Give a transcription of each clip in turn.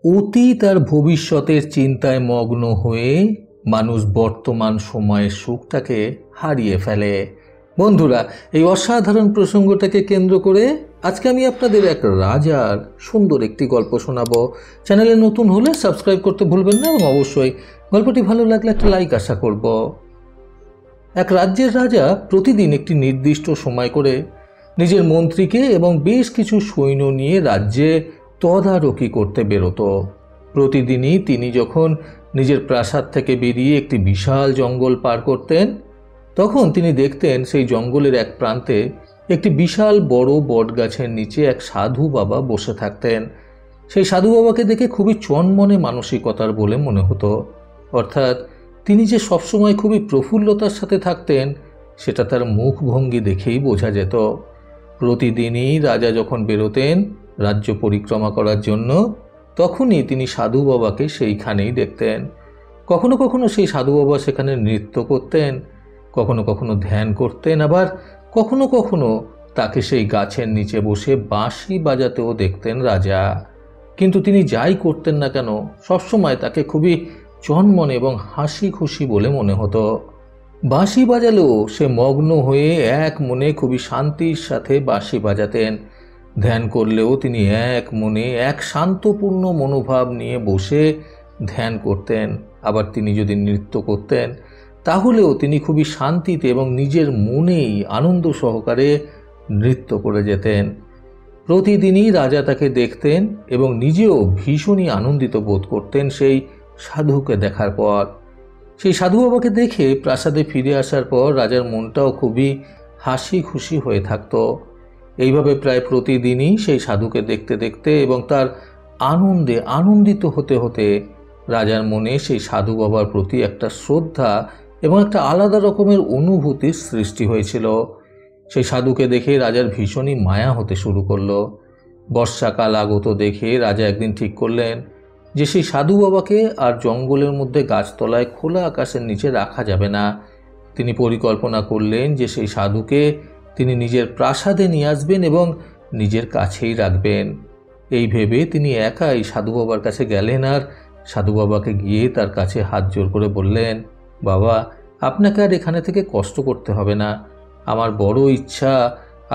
অতীত আর ভবিষ্যতের চিন্তায় মগ্ন হয়ে মানুষ বর্তমান সময়ের সুখটাকে হারিয়ে ফেলে। বন্ধুরা, এই অসাধারণ প্রসঙ্গটাকে কেন্দ্র করে আজকে আমি আপনাদের এক রাজার সুন্দর একটি গল্প শোনাবো। চ্যানেলে নতুন হলে সাবস্ক্রাইব করতে ভুলবেন না এবং অবশ্যই গল্পটি ভালো লাগলে একটা লাইক আশা করব। এক রাজ্যের রাজা প্রতিদিন একটি নির্দিষ্ট সময় করে নিজের মন্ত্রীকে এবং বেশ কিছু সৈন্য নিয়ে রাজ্যে তদারকি করতে বেরোতো। প্রতিদিনই তিনি যখন নিজের প্রাসাদ থেকে বেরিয়ে একটি বিশাল জঙ্গল পার করতেন, তখন তিনি দেখতেন সেই জঙ্গলের এক প্রান্তে একটি বিশাল বড় বটগাছের নিচে এক সাধু বাবা বসে থাকতেন। সেই সাধু বাবাকে দেখে খুবই চনমনে মানসিকতার বলে মনে হতো। অর্থাৎ তিনি যে সবসময় খুবই প্রফুল্লতার সাথে থাকতেন সেটা তার মুখভঙ্গি দেখেই বোঝা যেত। প্রতিদিনই রাজা যখন বেরোতেন রাজ্য পরিক্রমা করার জন্য, তখনই তিনি সাধু বাবাকে সেইখানেই দেখতেন। কখনো কখনো সেই সাধু বাবা সেখানে নৃত্য করতেন, কখনো কখনো ধ্যান করতেন, আবার কখনো কখনো তাকে সেই গাছের নিচে বসে বাঁশি বাজাতেও দেখতেন রাজা। কিন্তু তিনি যাই করতেন না কেন সবসময় তাকে খুবই চনমনে এবং হাসি খুশি বলে মনে হতো। বাঁশি বাজালেও সে মগ্ন হয়ে এক মনে খুবই শান্তির সাথে বাঁশি বাজাতেন। ধ্যান করলেও তিনি এক মনে এক শান্তপূর্ণ মনোভাব নিয়ে বসে ধ্যান করতেন। আবার তিনি যদি নৃত্য করতেন তাহলেও তিনি খুবই শান্তিতে এবং নিজের মনেই আনন্দ সহকারে নৃত্য করে যেতেন। প্রতিদিনই রাজা তাকে দেখতেন এবং নিজেও ভীষণই আনন্দিত বোধ করতেন সেই সাধুকে দেখার পর। সেই সাধু বাবাকে দেখে প্রাসাদে ফিরে আসার পর রাজার মনটাও খুবই হাসি খুশি হয়ে থাকত। এইভাবে প্রায় প্রতিদিনই সেই সাধুকে দেখতে দেখতে এবং তার আনন্দে আনন্দিত হতে হতে রাজার মনে সেই সাধু বাবার প্রতি একটা শ্রদ্ধা এবং একটা আলাদা রকমের অনুভূতির সৃষ্টি হয়েছিল। সেই সাধুকে দেখে রাজার ভীষণই মায়া হতে শুরু করলো। বর্ষাকাল আগত দেখে রাজা একদিন ঠিক করলেন যে সেই সাধু বাবাকে আর জঙ্গলের মধ্যে গাছতলায় খোলা আকাশের নিচে রাখা যাবে না। তিনি পরিকল্পনা করলেন যে সেই সাধুকে তিনি নিজের প্রাসাদে নিয়ে আসবেন এবং নিজের কাছেই রাখবেন। এই ভেবে তিনি একাই সাধু বাবার কাছে গেলেন আর সাধু বাবাকে গিয়ে তার কাছে হাত জোর করে বললেন, বাবা, আপনাকে আর এখানে থেকে কষ্ট করতে হবে না। আমার বড় ইচ্ছা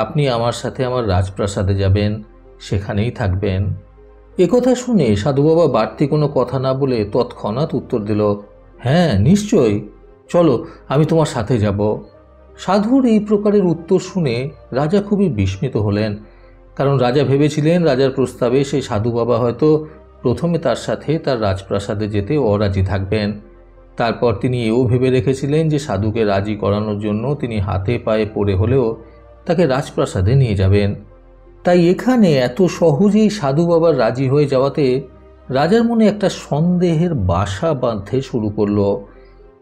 আপনি আমার সাথে আমার রাজপ্রাসাদে যাবেন, সেখানেই থাকবেন। একথা শুনে সাধু বাবা বাড়তি কোনো কথা না বলে তৎক্ষণাৎ উত্তর দিল, হ্যাঁ নিশ্চয়ই, চলো, আমি তোমার সাথে যাব। সাধুর এই প্রকারের উত্তর শুনে রাজা খুবই বিস্মিত হলেন, কারণ রাজা ভেবেছিলেন রাজার প্রস্তাবে সেই সাধু বাবা হয়তো প্রথমে তার সাথে তার রাজপ্রাসাদে যেতে অরাজি থাকবেন। তারপর তিনি এও ভেবে রেখেছিলেন যে সাধুকে রাজি করানোর জন্য তিনি হাতে পায়ে পড়ে হলেও তাকে রাজপ্রাসাদে নিয়ে যাবেন। তাই এখানে এত সহজেই সাধু বাবার রাজি হয়ে যাওয়াতে রাজার মনে একটা সন্দেহের বাসা বাঁধতে শুরু করলো।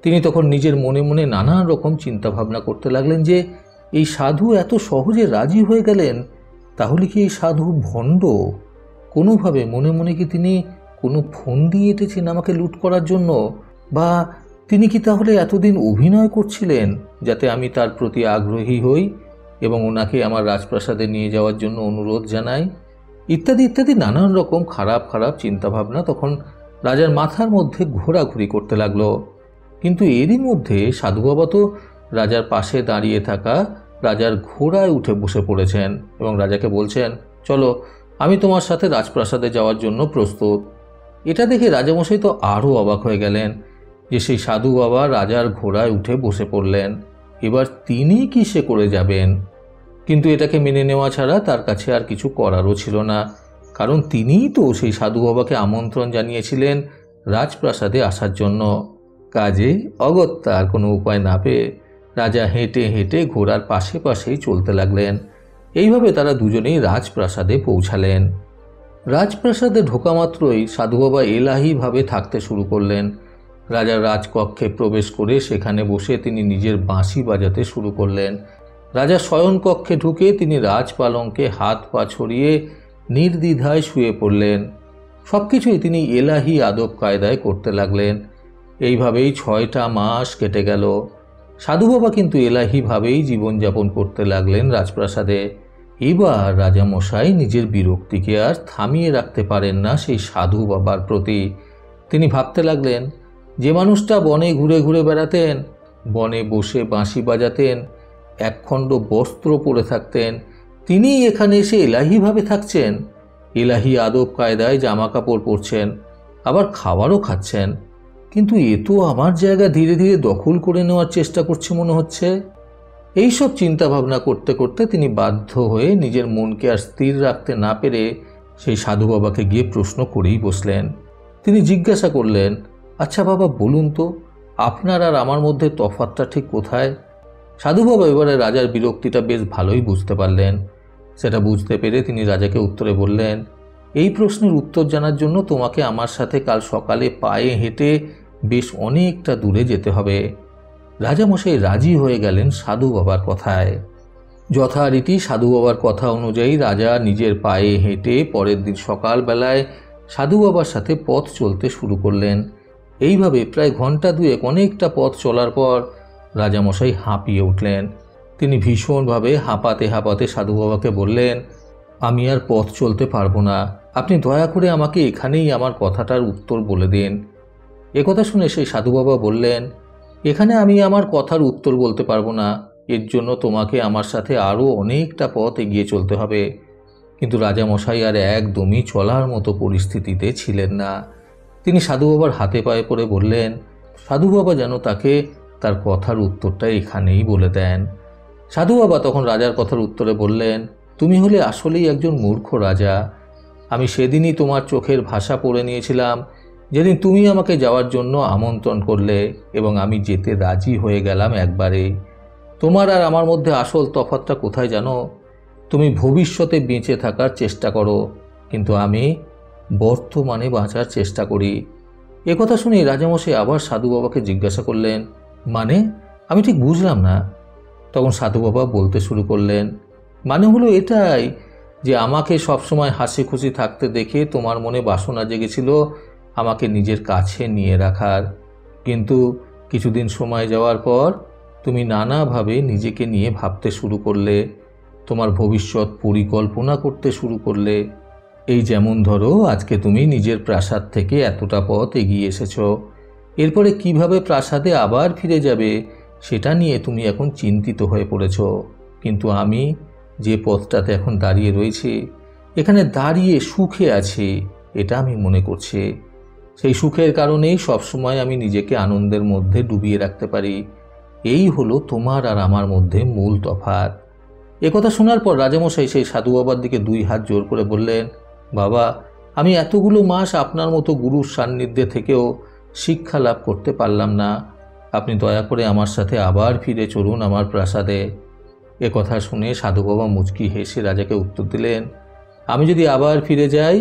তিনি তখন নিজের মনে মনে নানান রকম চিন্তাভাবনা করতে লাগলেন যে এই সাধু এত সহজে রাজি হয়ে গেলেন, তাহলে কি এই সাধু ভণ্ড? কোনোভাবে মনে মনে কি তিনি কোনো ফন্দি এঁটেছেন আমাকে লুট করার জন্য? বা তিনি কি তাহলে এতদিন অভিনয় করছিলেন যাতে আমি তার প্রতি আগ্রহী হই এবং ওনাকে আমার রাজপ্রাসাদে নিয়ে যাওয়ার জন্য অনুরোধ জানাই? ইত্যাদি ইত্যাদি নানান রকম খারাপ খারাপ চিন্তাভাবনা তখন রাজার মাথার মধ্যে ঘোরাঘুরি করতে লাগলো। কিন্তু এরই মধ্যে সাধু বাবা তো রাজার পাশে দাঁড়িয়ে থাকা রাজার ঘোড়ায় উঠে বসে পড়েছেন এবং রাজাকে বলছেন, চলো, আমি তোমার সাথে রাজপ্রাসাদে যাওয়ার জন্য প্রস্তুত। এটা দেখে রাজামশাই তো আরও অবাক হয়ে গেলেন যে সেই সাধু বাবা রাজার ঘোড়ায় উঠে বসে পড়লেন, এবার তিনি কিসে করে যাবেন? কিন্তু এটাকে মেনে নেওয়া ছাড়া তার কাছে আর কিছু করারও ছিল না, কারণ তিনিই তো সেই সাধু বাবাকে আমন্ত্রণ জানিয়েছিলেন রাজপ্রাসাদে আসার জন্য। কাজে অগত্যা আর কোনো উপায় না পেয়ে রাজা হেঁটে হেঁটে ঘোড়ার পাশে পাশেই চলতে লাগলেন। এইভাবে তারা দুজনেই রাজপ্রাসাদে পৌঁছালেন। রাজপ্রাসাদে ঢোকা মাত্রই সাধু বাবা এলাহিভাবে থাকতে শুরু করলেন। রাজার রাজকক্ষে প্রবেশ করে সেখানে বসে তিনি নিজের বাঁশি বাজাতে শুরু করলেন। রাজা শয়নকক্ষে ঢুকে তিনি রাজপালঙ্কে হাত পা ছড়িয়ে নির্দ্বিধায় শুয়ে পড়লেন। সব কিছুই তিনি এলাহি আদব কায়দায় করতে লাগলেন। এইভাবেই 6টা মাস কেটে গেল। সাধু বাবা কিন্তু এলাহিভাবেই জীবনযাপন করতে লাগলেন রাজপ্রাসাদে। এবার রাজামশাই নিজের বিরক্তিকে আর থামিয়ে রাখতে পারেন না সেই সাধু বাবার প্রতি। তিনি ভাবতে লাগলেন, যে মানুষটা বনে ঘুরে ঘুরে বেড়াতেন, বনে বসে বাঁশি বাজাতেন, একখণ্ড বস্ত্র পরে থাকতেন, তিনিই এখানে এসে এলাহিভাবে থাকছেন, এলাহি আদব কায়দায় জামা কাপড় পরছেন, আবার খাবারও খাচ্ছেন। কিন্তু এ তো আমার জায়গা ধীরে ধীরে দখল করে নেওয়ার চেষ্টা করছে মনে হচ্ছে। এইসব চিন্তা ভাবনা করতে করতে তিনি বাধ্য হয়ে নিজের মনকে আর স্থির রাখতে না পেরে সেই সাধু বাবাকে গিয়ে প্রশ্ন করেই বসলেন। তিনি জিজ্ঞাসা করলেন, আচ্ছা বাবা, বলুন তো আপনার আর আমার মধ্যে তফাৎটা ঠিক কোথায়? সাধু বাবা এবারে রাজার বিরক্তিটা বেশ ভালোই বুঝতে পারলেন। সেটা বুঝতে পেরে তিনি রাজাকে উত্তরে বললেন, এই প্রশ্নের উত্তর জানার জন্য তোমাকে আমার সাথে কাল সকালে পায়ে হেঁটে বেশ অনেকটা দূরে যেতে হবে। রাজামশাই রাজি হয়ে গেলেন সাধু বাবার কথায়। যথারীতি সাধু বাবার কথা অনুযায়ী রাজা নিজের পায়ে হেঁটে পরের দিন সকালবেলায় সাধু বাবার সাথে পথ চলতে শুরু করলেন। এইভাবে প্রায় ঘন্টা দুয়েক অনেকটা পথ চলার পর রাজামশাই হাঁপিয়ে উঠলেন। তিনি ভীষণভাবে হাঁপাতে হাঁপাতে সাধু বাবাকে বললেন, আমি আর পথ চলতে পারবো না, আপনি দয়া করে আমাকে এখানেই আমার কথাটার উত্তর বলে দিন। একথা শুনে সেই সাধু বাবা বললেন, এখানে আমি আমার কথার উত্তর বলতে পারবো না, এর জন্য তোমাকে আমার সাথে আরও অনেকটা পথ এগিয়ে চলতে হবে। কিন্তু রাজামশাই আর একদমই চলার মতো পরিস্থিতিতে ছিলেন না। তিনি সাধু বাবার হাতে পায়ে পড়ে বললেন, সাধু বাবা যেন তাকে তার কথার উত্তরটা এখানেই বলে দেন। সাধু বাবা তখন রাজার কথার উত্তরে বললেন, তুমি হলে আসলেই একজন মূর্খ রাজা। আমি সেদিনই তোমার চোখের ভাষা পড়ে নিয়েছিলাম, যেদিন তুমি আমাকে যাওয়ার জন্য আমন্ত্রণ করলে এবং আমি যেতে রাজি হয়ে গেলাম একবারে। তোমার আর আমার মধ্যে আসল তফাৎটা কোথায় জানো? তুমি ভবিষ্যতে বেঁচে থাকার চেষ্টা করো, কিন্তু আমি বর্তমানে বাঁচার চেষ্টা করি। একথা শুনে রাজামশাই আবার সাধু বাবাকে জিজ্ঞাসা করলেন, মানে আমি ঠিক বুঝলাম না। তখন সাধু বাবা বলতে শুরু করলেন, মানে হলো এটাই যে আমাকে সবসময় হাসি খুশি থাকতে দেখে তোমার মনে বাসনা জেগেছিল আমাকে নিজের কাছে নিয়ে রাখার, কিন্তু কিছুদিন সময় যাওয়ার পর তুমি নানাভাবে নিজেকে নিয়ে ভাবতে শুরু করলে, তোমার ভবিষ্যৎ পরিকল্পনা করতে শুরু করলে। এই যেমন ধরো, আজকে তুমি নিজের প্রাসাদ থেকে এতটা পথ এগিয়ে এসেছো, এরপরে কিভাবে প্রাসাদে আবার ফিরে যাবে সেটা নিয়ে তুমি এখন চিন্তিত হয়ে পড়েছ। কিন্তু আমি যে পথটাতে এখন দাঁড়িয়ে রয়েছি, এখানে দাঁড়িয়ে সুখে আছি, এটা আমি মনে করছি। সেই সুখের কারণেই সবসময় আমি নিজেকে আনন্দের মধ্যে ডুবিয়ে রাখতে পারি। এই হলো তোমার আর আমার মধ্যে মূল তফাৎ। একথা শোনার পর রাজামশাই সেই সাধু বাবার দিকে দুই হাত জোর করে বললেন, বাবা, আমি এতগুলো মাস আপনার মতো গুরুর সান্নিধ্যে থেকেও শিক্ষা লাভ করতে পারলাম না। আপনি দয়া করে আমার সাথে আবার ফিরে চলুন আমার প্রাসাদে। একথা শুনে সাধু বাবা মুচকি হেসে রাজাকে উত্তর দিলেন, আমি যদি আবার ফিরে যাই,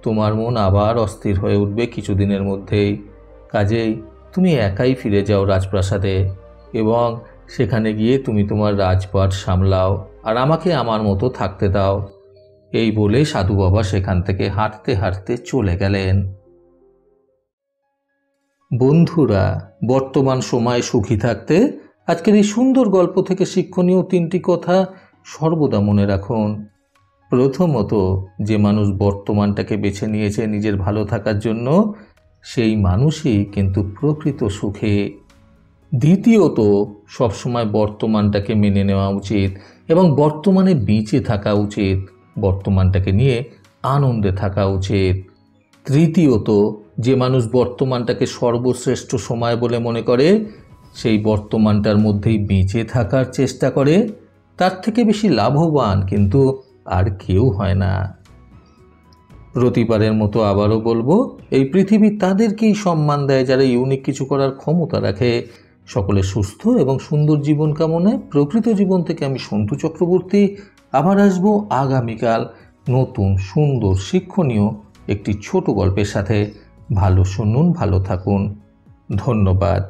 তোমার মন আবার অস্থির হয়ে উঠবে কিছুদিনের মধ্যেই। কাজেই তুমি একাই ফিরে যাও রাজপ্রাসাদে এবং সেখানে গিয়ে তুমি তোমার রাজপাট সামলাও আর আমাকে আমার মতো থাকতে দাও। এই বলে সাধু বাবা সেখান থেকে হাঁটতে হাঁটতে চলে গেলেন। বন্ধুরা, বর্তমান সময়ে সুখী থাকতে আজকের এই সুন্দর গল্প থেকে শিক্ষণীয় 3টি কথা সর্বদা মনে রাখুন। প্রথমত, যে মানুষ বর্তমানটাকে বেছে নিয়েছে নিজের ভালো থাকার জন্য, সেই মানুষই কিন্তু প্রকৃত সুখে। দ্বিতীয়ত, সবসময় বর্তমানটাকে মেনে নেওয়া উচিত এবং বর্তমানে বেঁচে থাকা উচিত, বর্তমানটাকে নিয়ে আনন্দে থাকা উচিত। তৃতীয়ত, যে মানুষ বর্তমানটাকে সর্বশ্রেষ্ঠ সময় বলে মনে করে, সেই বর্তমানটার মধ্যেই বেঁচে থাকার চেষ্টা করে, তার থেকে বেশি লাভবান কিন্তু আর কেউ হয় না। প্রতিবারের মতো আবারও বলবো, এই পৃথিবী তাদেরকেই সম্মান দেয় যারা ইউনিক কিছু করার ক্ষমতা রাখে। সকলে সুস্থ এবং সুন্দর জীবন কামনায় প্রকৃত জীবন থেকে আমি সন্তু চক্রবর্তী আবার আসবো আগামীকাল নতুন সুন্দর শিক্ষণীয় একটি ছোট গল্পের সাথে। ভালো শুনুন, ভালো থাকুন। ধন্যবাদ।